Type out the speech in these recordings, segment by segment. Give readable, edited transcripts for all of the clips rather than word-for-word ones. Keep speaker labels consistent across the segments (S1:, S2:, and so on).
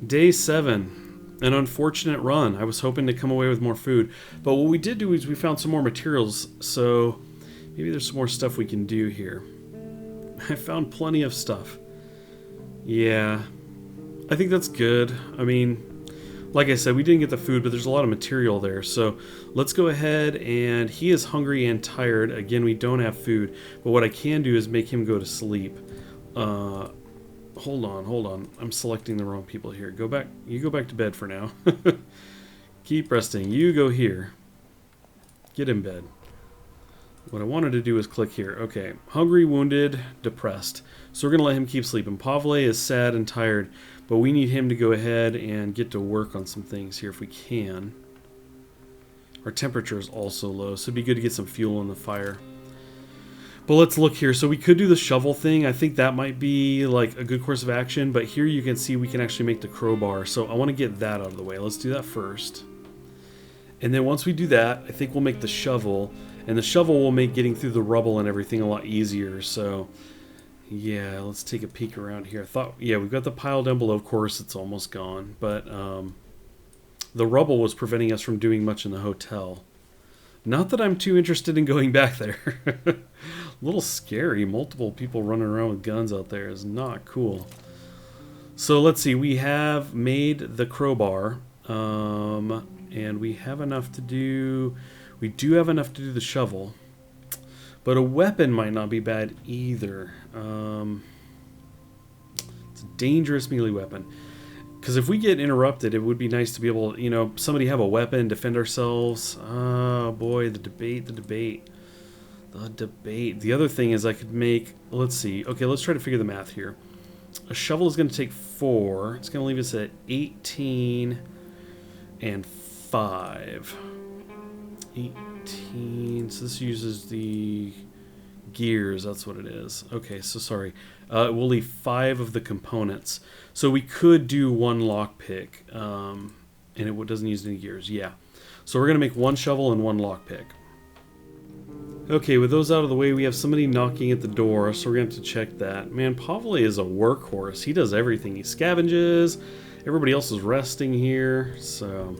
S1: Day 7. An unfortunate run. I was hoping to come away with more food. But what we did do is we found some more materials. So maybe there's some more stuff we can do here. I found plenty of stuff. Yeah. I think that's good. I mean, like I said, we didn't get the food, but there's a lot of material there. So let's go ahead, and he is hungry and tired. Again, we don't have food. But what I can do is make him go to sleep. Hold on. I'm selecting the wrong people here. Go back. You go back to bed for now. Keep resting. You go here. Get in bed. What I wanted to do is click here. Okay. Hungry, wounded, depressed. So we're going to let him keep sleeping. Pavle is sad and tired, but we need him to go ahead and get to work on some things here if we can. Our temperature is also low, so it'd be good to get some fuel in the fire. But let's look here. So we could do the shovel thing. I think that might be like a good course of action. But here you can see we can actually make the crowbar. So I want to get that out of the way. Let's do that first. And then once we do that, I think we'll make the shovel. And the shovel will make getting through the rubble and everything a lot easier. So yeah, let's take a peek around here. Yeah, we've got the pile down below. Of course, it's almost gone. But the rubble was preventing us from doing much in the hotel. Not that I'm too interested in going back there. A little scary. Multiple people running around with guns out there is not cool. So let's see. We have made the crowbar. And we have enough to do... We do have enough to do the shovel. But a weapon might not be bad either. It's a dangerous melee weapon. Because if we get interrupted, it would be nice to be able to, somebody have a weapon, defend ourselves. Oh, boy, the debate. The other thing is I could make, let's see. Okay, let's try to figure the math here. A shovel is going to take 4. It's going to leave us at 18 and 5. 18. So this uses the gears. That's what it is. Okay, so sorry. We'll leave 5 of the components. So we could do 1 lockpick, and it doesn't use any gears. Yeah. So we're going to make 1 shovel and 1 lockpick. Okay, with those out of the way, we have somebody knocking at the door, so we're going to have to check that. Man, Pavle is a workhorse. He does everything. He scavenges. Everybody else is resting here. So,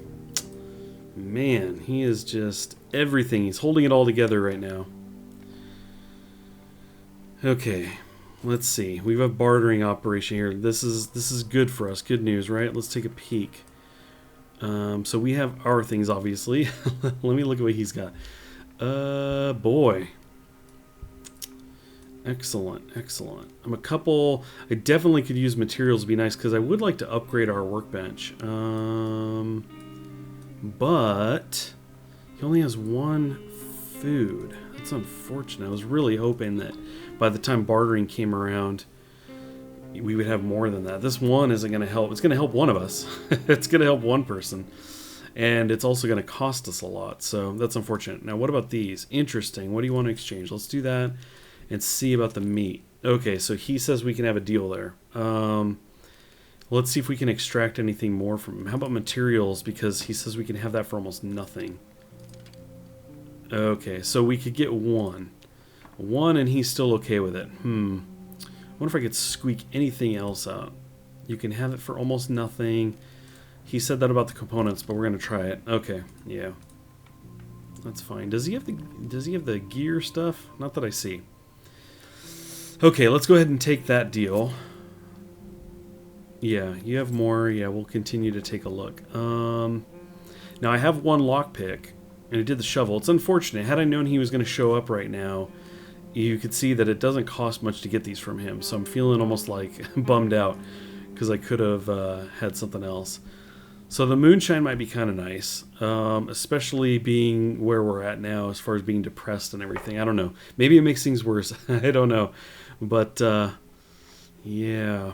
S1: man, he is just everything. He's holding it all together right now. Okay. Let's see. We have a bartering operation here. This is good for us. Good news, right? Let's take a peek. So we have our things, obviously. Let me look at what he's got. Boy. Excellent. I definitely could use materials to be nice because I would like to upgrade our workbench. But he only has 1 food. That's unfortunate. I was really hoping that by the time bartering came around, we would have more than that. This one isn't going to help. It's going to help one of us. It's going to help one person. And it's also going to cost us a lot. So that's unfortunate. Now, what about these? Interesting. What do you want to exchange? Let's do that and see about the meat. Okay, so he says we can have a deal there. Let's see if we can extract anything more from him. How about materials? Because he says we can have that for almost nothing. Okay, so we could get 1. 1 and he's still okay with it. I wonder if I could squeak anything else out. You can have it for almost nothing. He said that about the components, but we're going to try it. Okay, yeah. That's fine. Does he have the gear stuff? Not that I see. Okay, let's go ahead and take that deal. Yeah, you have more. Yeah, we'll continue to take a look. Now I have 1 lockpick, and I did the shovel. It's unfortunate. Had I known he was going to show up right now, you could see that it doesn't cost much to get these from him. So I'm feeling almost like bummed out because I could have had something else. So the moonshine might be kind of nice, especially being where we're at now as far as being depressed and everything. I don't know. Maybe it makes things worse. I don't know. But, yeah.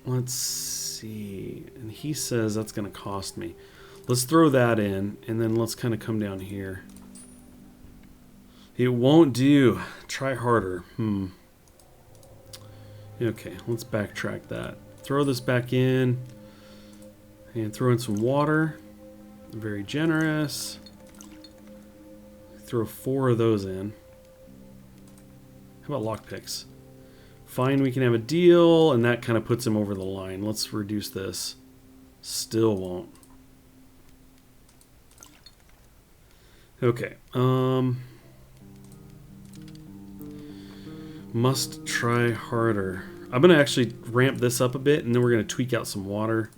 S1: Let's see. And he says that's going to cost me. Let's throw that in, and then let's kind of come down here. It won't do. Try harder. Okay, let's backtrack that. Throw this back in. And throw in some water. Very generous. Throw 4 of those in. How about lockpicks? Fine, we can have a deal, and that kind of puts him over the line. Let's reduce this. Still won't. Okay. Must try harder. I'm going to actually ramp this up a bit, and then we're going to tweak out some water.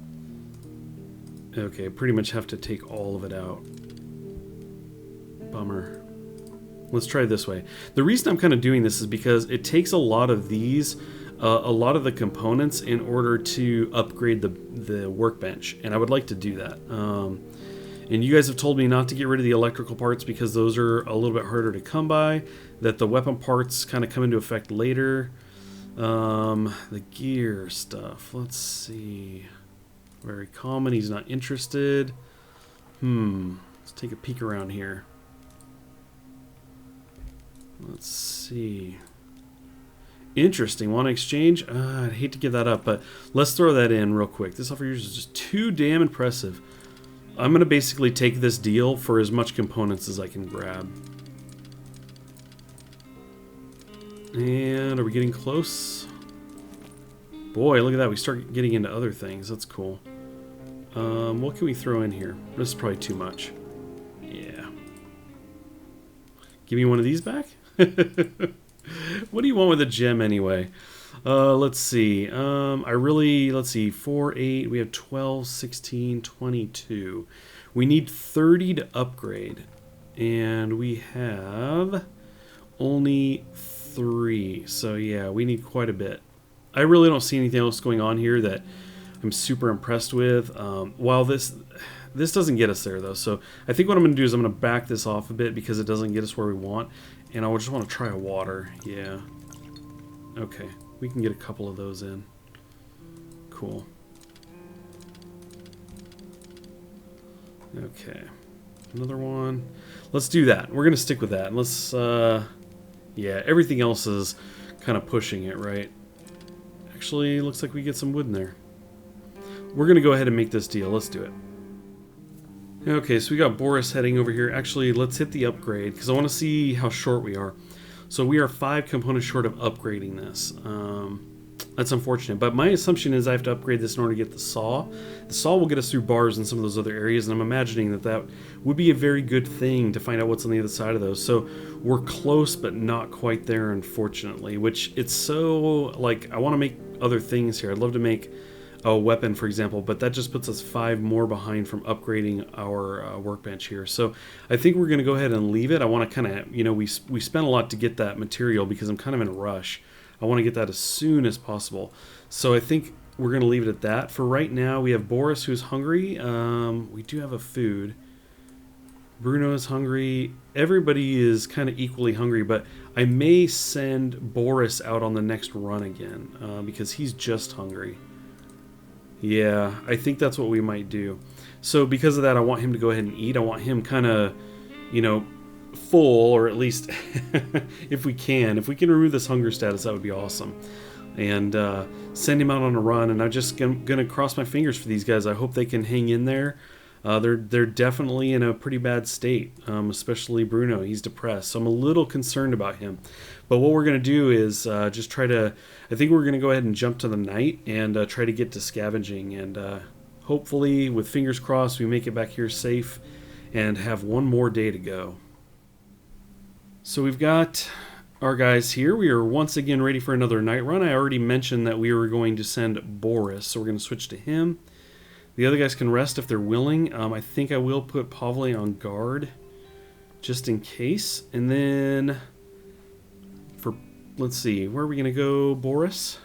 S1: Okay, pretty much have to take all of it out. Bummer. Let's try it this way. The reason I'm kind of doing this is because it takes a lot of these, a lot of the components in order to upgrade the workbench, and I would like to do that. And you guys have told me not to get rid of the electrical parts because those are a little bit harder to come by, that the weapon parts kind of come into effect later. The gear stuff, let's see. Very common, he's not interested. Let's take a peek around here. Let's see. Interesting. Want to exchange? I'd hate to give that up, but let's throw that in real quick. This offer is just too damn impressive. I'm going to basically take this deal for as much components as I can grab. And are we getting close? Boy, look at that. We start getting into other things. That's cool. What can we throw in here? This is probably too much. Yeah. Give me one of these back? What do you want with a gem anyway? Let's see. Let's see. 4, 8. We have 12, 16, 22. We need 30 to upgrade. And we have only 3. So yeah, we need quite a bit. I really don't see anything else going on here that I'm super impressed with. While this doesn't get us there though, so I think what I'm going to do is I'm going to back this off a bit because it doesn't get us where we want, and I just want to try a water. Yeah. Okay, we can get a couple of those in. Cool. Okay, another one. Let's do that. We're going to stick with that. Let's, yeah, everything else is kind of pushing it, right? Actually, looks like we get some wood in there. We're going to go ahead and make this deal. Let's do it. Okay, so we got Boris heading over here. Actually, let's hit the upgrade because I want to see how short we are. So we are 5 components short of upgrading this. That's unfortunate, but my assumption is I have to upgrade this in order to get the saw. The saw will get us through bars and some of those other areas, and I'm imagining that that would be a very good thing to find out what's on the other side of those. So we're close, but not quite there, unfortunately, which it's so, like, I want to make other things here. I'd love to make a weapon, for example, but that just puts us 5 more behind from upgrading our workbench here. So I think we're going to go ahead and leave it. I want to kind of, you know, we spent a lot to get that material because I'm kind of in a rush. I want to get that as soon as possible. So I think we're going to leave it at that. For right now, we have Boris, who's hungry. We do have a food. Bruno is hungry. Everybody is kind of equally hungry, but I may send Boris out on the next run again because he's just hungry. Yeah, I think that's what we might do. So because of that, I want him to go ahead and eat. I want him kind of, you know, full, or at least if we can remove this hunger status, that would be awesome. And send him out on a run. And I'm just gonna cross my fingers for these guys. I hope they can hang in there. They're definitely in a pretty bad state, especially Bruno. He's depressed, so I'm a little concerned about him. But what we're going to do is just try to, I think we're going to go ahead and jump to the night and try to get to scavenging. And hopefully, with fingers crossed, we make it back here safe and have one more day to go. So we've got our guys here. We are once again ready for another night run. I already mentioned that we were going to send Boris, so we're going to switch to him. The other guys can rest if they're willing. I think I will put Pavle on guard just in case. And then for, let's see, where are we going to go, Boris?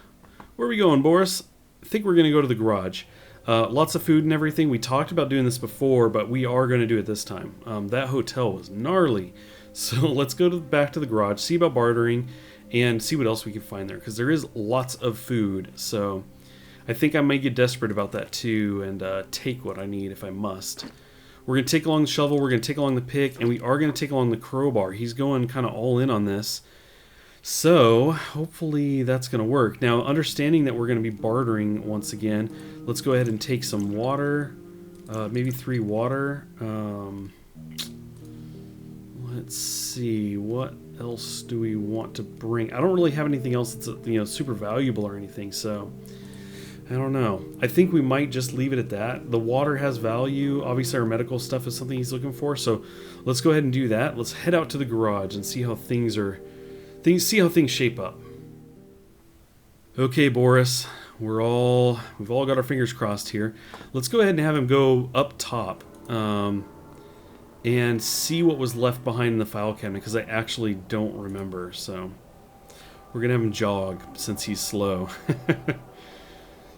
S1: Where are we going, Boris? I think we're going to go to the garage. Lots of food and everything. We talked about doing this before, but we are going to do it this time. That hotel was gnarly. So let's go back to the garage, see about bartering, and see what else we can find there. Because there is lots of food, so I think I may get desperate about that too and take what I need if I must. We're going to take along the shovel, we're going to take along the pick, and we are going to take along the crowbar. He's going kind of all in on this. So hopefully that's going to work. Now, understanding that we're going to be bartering once again, let's go ahead and take some water. Maybe 3 water. Let's see, what else do we want to bring? I don't really have anything else that's, you know, super valuable or anything, so I don't know. I think we might just leave it at that. The water has value. Obviously, our medical stuff is something he's looking for, so let's go ahead and do that. Let's head out to the garage and see how things shape up. Okay, Boris, we've all got our fingers crossed here. Let's go ahead and have him go up top and see what was left behind in the file cabinet, because I actually don't remember. So we're gonna have him jog since he's slow.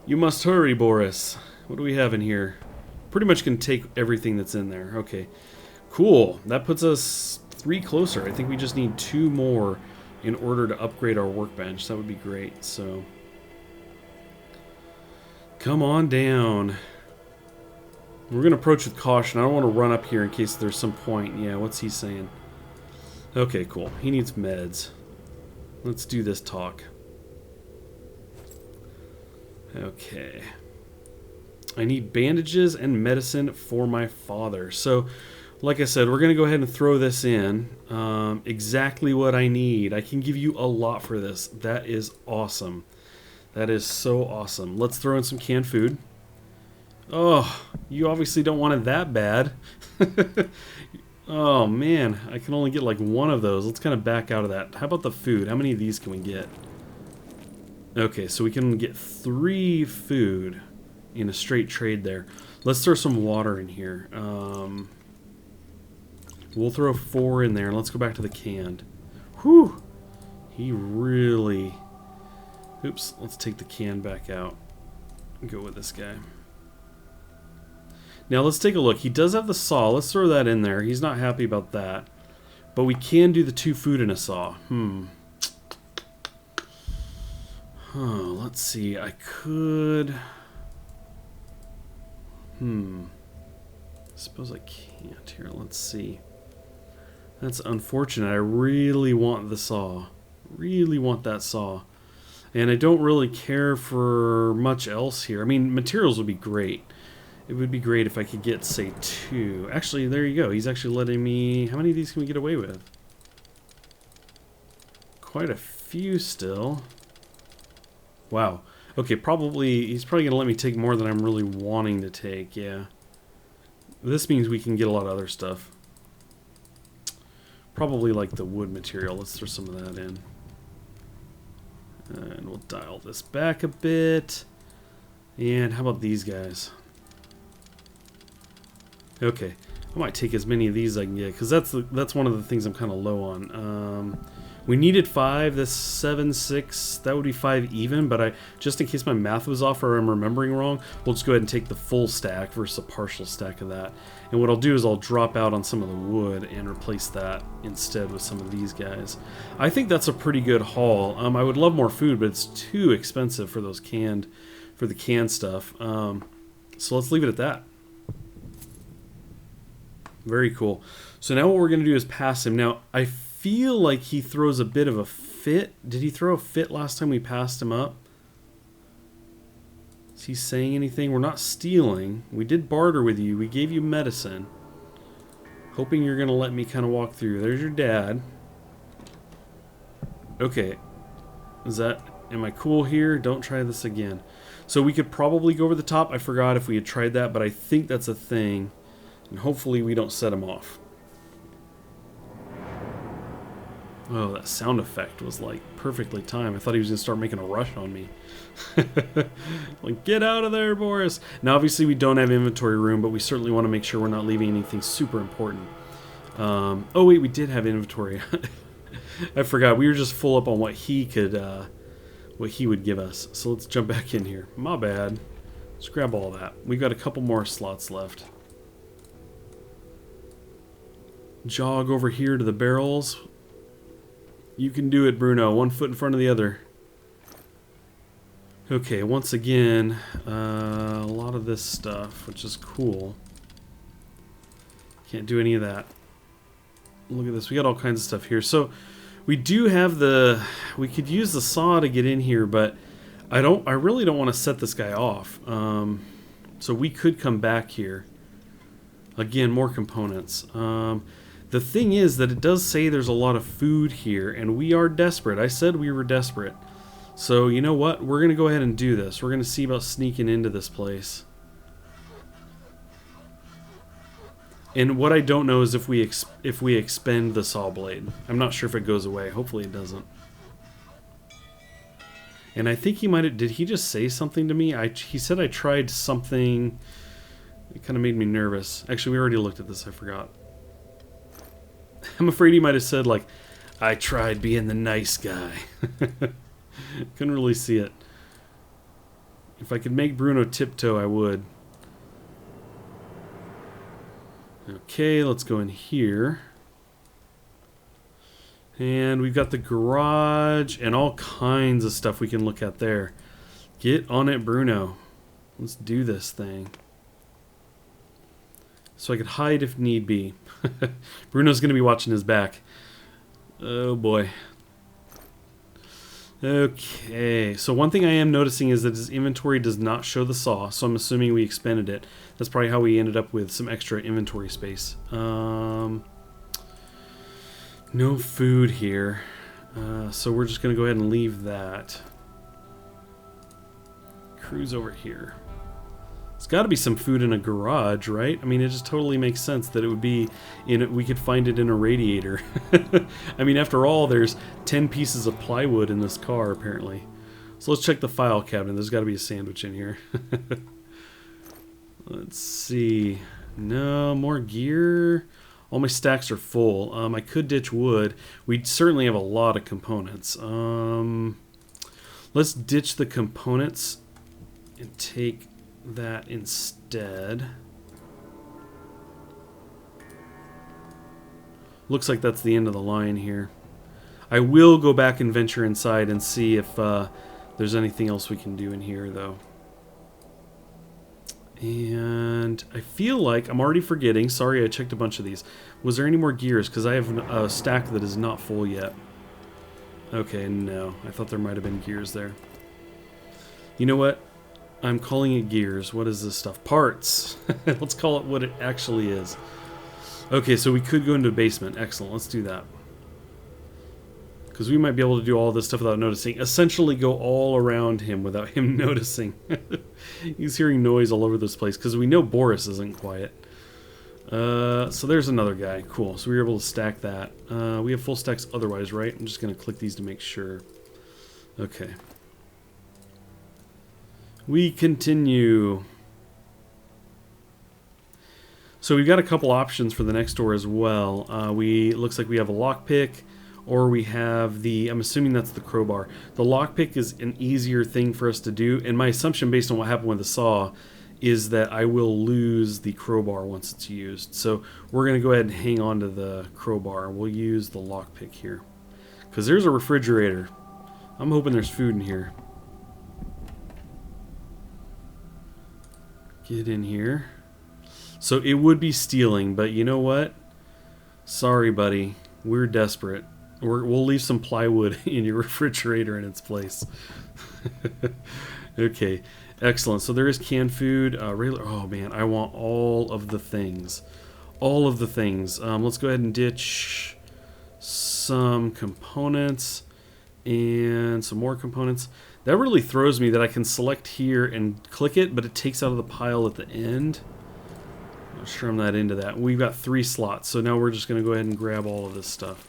S1: You must hurry, Boris. What do we have in here? Pretty much can take everything that's in there. Okay, cool. That puts us 3 closer. I think we just need 2 more in order to upgrade our workbench. That would be great. So come on down. We're going to approach with caution. I don't want to run up here in case there's some point. Yeah, what's he saying? Okay, cool. He needs meds. Let's do this talk. Okay. I need bandages and medicine for my father. So, like I said, we're going to go ahead and throw this in. Exactly what I need. I can give you a lot for this. That is awesome. That is so awesome. Let's throw in some canned food. Oh, you obviously don't want it that bad. Oh, man. I can only get like 1 of those. Let's kind of back out of that. How about the food? How many of these can we get? Okay, so we can get 3 food in a straight trade there. Let's throw some water in here. We'll throw 4 in there, and let's go back to the canned. Whew! He really... Oops, let's take the can back out and go with this guy. Now let's take a look. He does have the saw. Let's throw that in there. He's not happy about that. But we can do the 2 food in a saw. Let's see. I could... Suppose I can't here. Let's see. That's unfortunate. I really want the saw. Really want that saw. And I don't really care for much else here. I mean, materials would be great. It would be great if I could get, say, 2. Actually, there you go. He's actually letting me... How many of these can we get away with? Quite a few still. Wow. Okay, probably... He's probably going to let me take more than I'm really wanting to take, yeah. This means we can get a lot of other stuff. Probably like the wood material. Let's throw some of that in. And we'll dial this back a bit. And how about these guys? Okay, I might take as many of these as I can get, because that's one of the things I'm kind of low on. We needed 5, this 7, 6, that would be 5 even, but just in case my math was off or I'm remembering wrong, we'll just go ahead and take the full stack versus a partial stack of that. And what I'll do is I'll drop out on some of the wood and replace that instead with some of these guys. I think that's a pretty good haul. I would love more food, but it's too expensive for those canned stuff. So let's leave it at that. Very cool. So now what we're going to do is pass him. Now, I feel like he throws a bit of a fit. Did he throw a fit last time we passed him up? Is he saying anything? We're not stealing. We did barter with you. We gave you medicine. Hoping you're going to let me kind of walk through. There's your dad. Okay. Am I cool here? Don't try this again. So we could probably go over the top. I forgot if we had tried that, but I think that's a thing. And hopefully we don't set him off. Oh, that sound effect was like perfectly timed. I thought he was going to start making a rush on me. Like, get out of there, Boris. Now, obviously, we don't have inventory room, but we certainly want to make sure we're not leaving anything super important. Oh, wait, we did have inventory. I forgot. We were just full up on what he would give us. So let's jump back in here. My bad. Let's grab all that. We've got a couple more slots left. Jog over here to the barrels. You can do it, Bruno. 1 foot in front of the other. Okay, once again, a lot of this stuff, which is cool. Can't do any of that. Look at this. We got all kinds of stuff here. So we do have we could use the saw to get in here, but I really don't want to set this guy off. So we could come back here. Again, more components. The thing is that it does say there's a lot of food here, and we are desperate. I said we were desperate. So, you know what? We're going to go ahead and do this. We're going to see about sneaking into this place. And what I don't know is if we expend the saw blade. I'm not sure if it goes away. Hopefully it doesn't. And I think he might have... Did he just say something to me? He said I tried something... It kind of made me nervous. Actually, we already looked at this. I forgot. I'm afraid he might have said, like, I tried being the nice guy. Couldn't really see it. If I could make Bruno tiptoe, I would. Okay, let's go in here. And we've got the garage and all kinds of stuff we can look at there. Get on it, Bruno. Let's do this thing. So I could hide if need be. Bruno's going to be watching his back. Oh boy. Okay, so one thing I am noticing is that his inventory does not show the saw, so I'm assuming we expended it. That's probably how we ended up with some extra inventory space. No food here, so we're just going to go ahead and leave that. Cruise over here. There's got to be some food in a garage, right? I mean, it just totally makes sense that it would be in. We could find it in a radiator. I mean, after all, there's 10 pieces of plywood in this car, apparently. So let's check the file cabinet. There's got to be a sandwich in here. Let's see. No, more gear. All my stacks are full. I could ditch wood. We certainly have a lot of components. Let's ditch the components and take that instead. Looks like that's the end of the line here. I will go back and venture inside and see if there's anything else we can do in here, though. And I feel like I'm already forgetting. Sorry, I checked a bunch of these. Was there any more gears? Because I have a stack that is not full yet. Okay, no. I thought there might have been gears there. You know what? I'm calling it gears. What is this stuff? Parts. Let's call it what it actually is. Okay, so we could go into the basement. Excellent. Let's do that. Because we might be able to do all this stuff without noticing. Essentially go all around him without him noticing. He's hearing noise all over this place because we know Boris isn't quiet. So there's another guy. Cool. So we were able to stack that. We have full stacks otherwise, right? I'm just going to click these to make sure. Okay. We continue. So we've got a couple options for the next door as well. Looks like we have a lockpick, or we have the, I'm assuming that's the crowbar. The lockpick is an easier thing for us to do, and my assumption based on what happened with the saw is that I will lose the crowbar once it's used. So we're going to go ahead and hang on to the crowbar. We'll use the lockpick here. Because there's a refrigerator. I'm hoping there's food in here. Get in here. So it would be stealing, but you know what? Sorry, buddy. We're desperate. We'll leave some plywood in your refrigerator in its place. Okay, excellent. So there is canned food. Oh, man, I want all of the things. All of the things. Let's go ahead and ditch some components and some more components. That really throws me that I can select here and click it, but it takes out of the pile at the end. I'll strum that into that. We've got 3 slots, so now we're just going to go ahead and grab all of this stuff.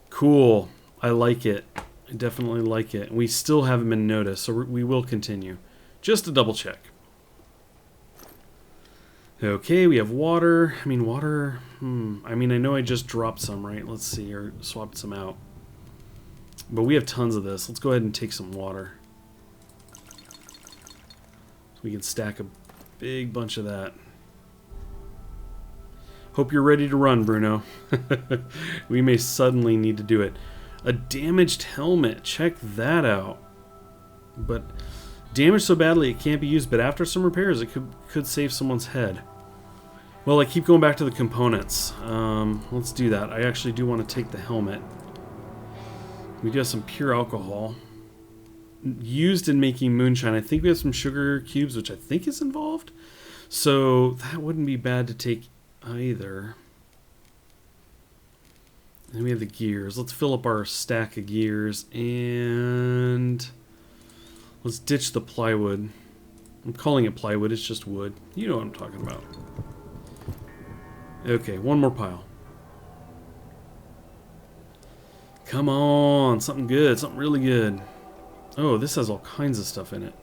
S1: Cool. I like it. I definitely like it. We still haven't been noticed, so we will continue. Just to double check. Okay, we have water. I mean, water... I mean, I know I just dropped some, right? Let's see, or swapped some out. But we have tons of this. Let's go ahead and take some water. So we can stack a big bunch of that. Hope you're ready to run, Bruno. We may suddenly need to do it. A damaged helmet. Check that out. But damaged so badly it can't be used, but after some repairs it could save someone's head. Well, I keep going back to the components. Let's do that. I actually do want to take the helmet. We do have some pure alcohol used in making moonshine. I think we have some sugar cubes, which I think is involved. So that wouldn't be bad to take either. And we have the gears. Let's fill up our stack of gears and let's ditch the plywood. I'm calling it plywood, it's just wood. You know what I'm talking about. Okay, one more pile. Come on, something good, something really good. Oh, this has all kinds of stuff in it.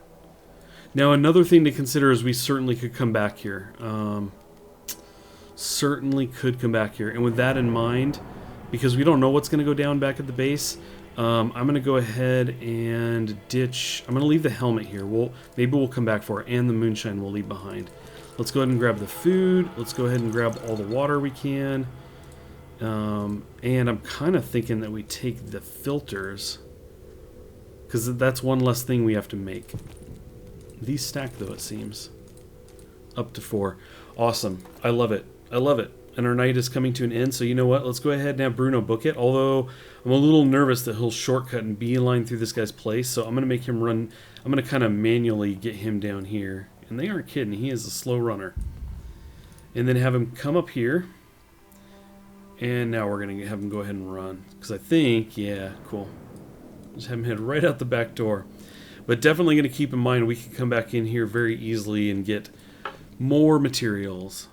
S1: Now, another thing to consider is we certainly could come back here. Certainly could come back here. And with that in mind, because we don't know what's going to go down back at the base, I'm going to go ahead and ditch. I'm going to leave the helmet here. Maybe we'll come back for it, and the moonshine we'll leave behind. Let's go ahead and grab the food. Let's go ahead and grab all the water we can. And I'm kind of thinking that we take the filters, because that's one less thing we have to make. These stack, though, it seems. Up to 4. Awesome. I love it. I love it. And our night is coming to an end, so you know what? Let's go ahead and have Bruno book it, although I'm a little nervous that he'll shortcut and beeline through this guy's place, so I'm going to make him run. I'm going to kind of manually get him down here. And they aren't kidding. He is a slow runner. And then have him come up here. And now we're going to have him go ahead and run. Because I think, yeah, cool. Just have him head right out the back door. But definitely going to keep in mind we can come back in here very easily and get more materials.